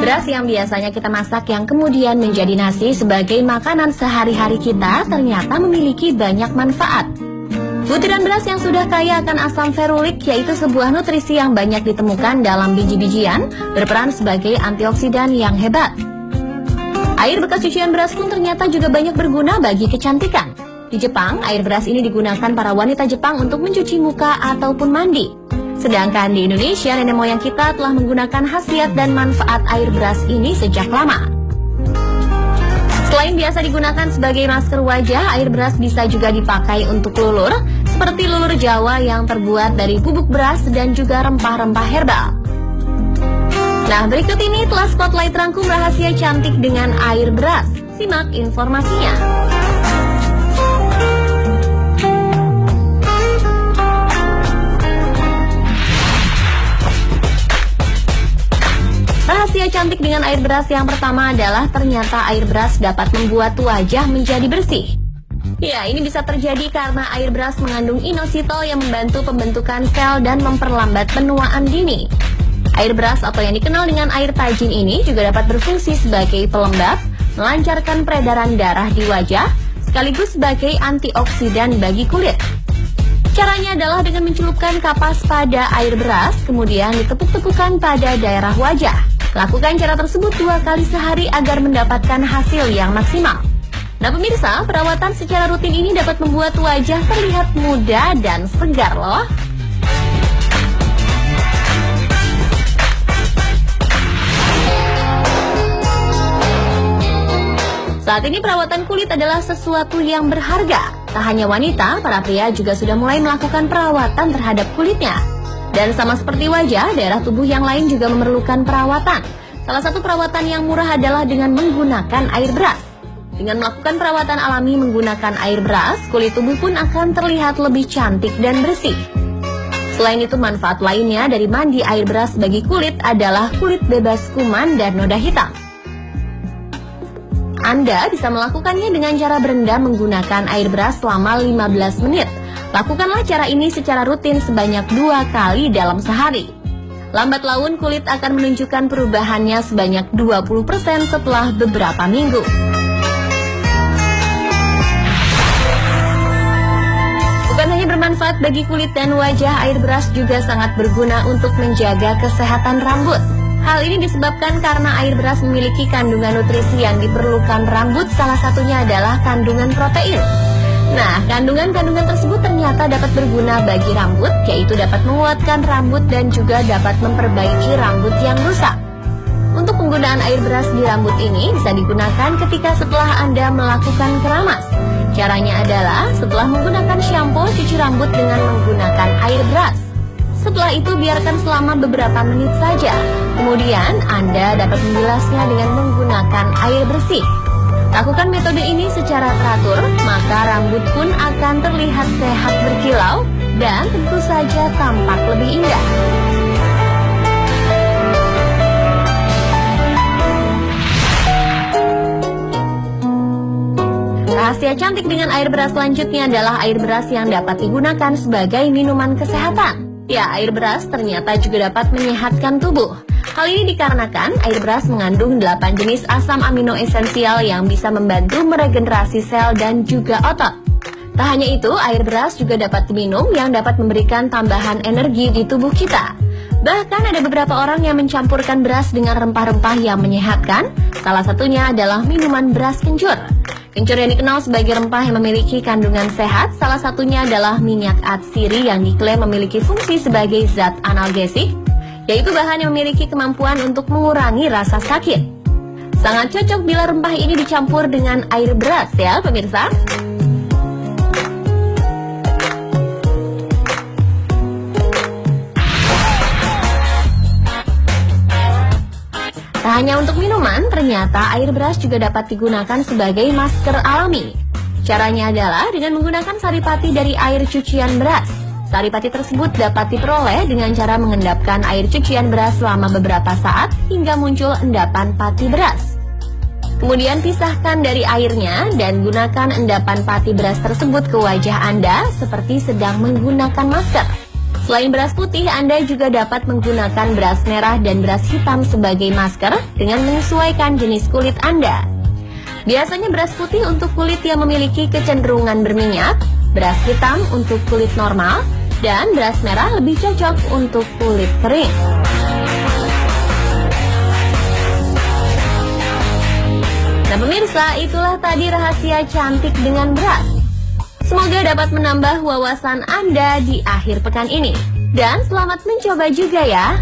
Beras yang biasanya kita masak yang kemudian menjadi nasi sebagai makanan sehari-hari kita ternyata memiliki banyak manfaat. Butiran beras yang sudah kaya akan asam ferulik, yaitu sebuah nutrisi yang banyak ditemukan dalam biji-bijian, berperan sebagai antioksidan yang hebat. Air bekas cucian beras pun ternyata juga banyak berguna bagi kecantikan. Di Jepang, air beras ini digunakan para wanita Jepang untuk mencuci muka ataupun mandi. Sedangkan di Indonesia, nenek moyang kita telah menggunakan khasiat dan manfaat air beras ini sejak lama. Selain biasa digunakan sebagai masker wajah, air beras bisa juga dipakai untuk lulur, seperti lulur Jawa yang terbuat dari bubuk beras dan juga rempah-rempah herbal. Nah, berikut ini telah Spotlight rangkum rahasia cantik dengan air beras. Simak informasinya. Rahasia cantik dengan air beras yang pertama adalah ternyata air beras dapat membuat wajah menjadi bersih. Ya, ini bisa terjadi karena air beras mengandung inositol yang membantu pembentukan sel dan memperlambat penuaan dini. Air beras atau yang dikenal dengan air tajin ini juga dapat berfungsi sebagai pelembab, melancarkan peredaran darah di wajah, sekaligus sebagai antioksidan bagi kulit. Caranya adalah dengan mencelupkan kapas pada air beras, kemudian ditepuk-tepukkan pada daerah wajah. Lakukan cara tersebut 2 kali sehari agar mendapatkan hasil yang maksimal. Nah pemirsa, perawatan secara rutin ini dapat membuat wajah terlihat muda dan segar loh. Saat ini perawatan kulit adalah sesuatu yang berharga. Tak hanya wanita, para pria juga sudah mulai melakukan perawatan terhadap kulitnya. Dan sama seperti wajah, daerah tubuh yang lain juga memerlukan perawatan. Salah satu perawatan yang murah adalah dengan menggunakan air beras. Dengan melakukan perawatan alami menggunakan air beras, kulit tubuh pun akan terlihat lebih cantik dan bersih. Selain itu, manfaat lainnya dari mandi air beras bagi kulit adalah kulit bebas kuman dan noda hitam. Anda bisa melakukannya dengan cara berendam menggunakan air beras selama 15 menit. Lakukanlah cara ini secara rutin sebanyak 2 kali dalam sehari. Lambat laun kulit akan menunjukkan perubahannya sebanyak 20% setelah beberapa minggu. Bukan hanya bermanfaat bagi kulit dan wajah, air beras juga sangat berguna untuk menjaga kesehatan rambut. Hal ini disebabkan karena air beras memiliki kandungan nutrisi yang diperlukan rambut, salah satunya adalah kandungan protein. Nah, kandungan-kandungan tersebut ternyata dapat berguna bagi rambut, yaitu dapat menguatkan rambut dan juga dapat memperbaiki rambut yang rusak. Untuk penggunaan air beras di rambut ini bisa digunakan ketika setelah Anda melakukan keramas. Caranya adalah setelah menggunakan shampoo, cuci rambut dengan menggunakan air beras. Setelah itu biarkan selama beberapa menit saja. Kemudian Anda dapat membilasnya dengan menggunakan air bersih. Lakukan metode ini secara teratur, maka rambut pun akan terlihat sehat berkilau dan tentu saja tampak lebih indah. Rahasia cantik dengan air beras selanjutnya adalah air beras yang dapat digunakan sebagai minuman kesehatan. Ya, air beras ternyata juga dapat menyehatkan tubuh. Hal ini dikarenakan air beras mengandung 8 jenis asam amino esensial yang bisa membantu meregenerasi sel dan juga otot. Tak hanya itu, air beras juga dapat diminum yang dapat memberikan tambahan energi di tubuh kita. Bahkan ada beberapa orang yang mencampurkan beras dengan rempah-rempah yang menyehatkan. Salah satunya adalah minuman beras kencur. Kencur yang dikenal sebagai rempah yang memiliki kandungan sehat, salah satunya adalah minyak atsiri yang diklaim memiliki fungsi sebagai zat analgesik, yaitu bahan yang memiliki kemampuan untuk mengurangi rasa sakit. Sangat cocok bila rempah ini dicampur dengan air beras ya pemirsa. Tak hanya untuk minuman, ternyata air beras juga dapat digunakan sebagai masker alami. Caranya adalah dengan menggunakan saripati dari air cucian beras. Saripati tersebut dapat diperoleh dengan cara mengendapkan air cucian beras selama beberapa saat hingga muncul endapan pati beras. Kemudian pisahkan dari airnya dan gunakan endapan pati beras tersebut ke wajah Anda seperti sedang menggunakan masker. Selain beras putih, Anda juga dapat menggunakan beras merah dan beras hitam sebagai masker dengan menyesuaikan jenis kulit Anda. Biasanya beras putih untuk kulit yang memiliki kecenderungan berminyak, beras hitam untuk kulit normal, dan beras merah lebih cocok untuk kulit kering. Nah pemirsa, itulah tadi rahasia cantik dengan beras. Semoga dapat menambah wawasan Anda di akhir pekan ini. Dan selamat mencoba juga ya.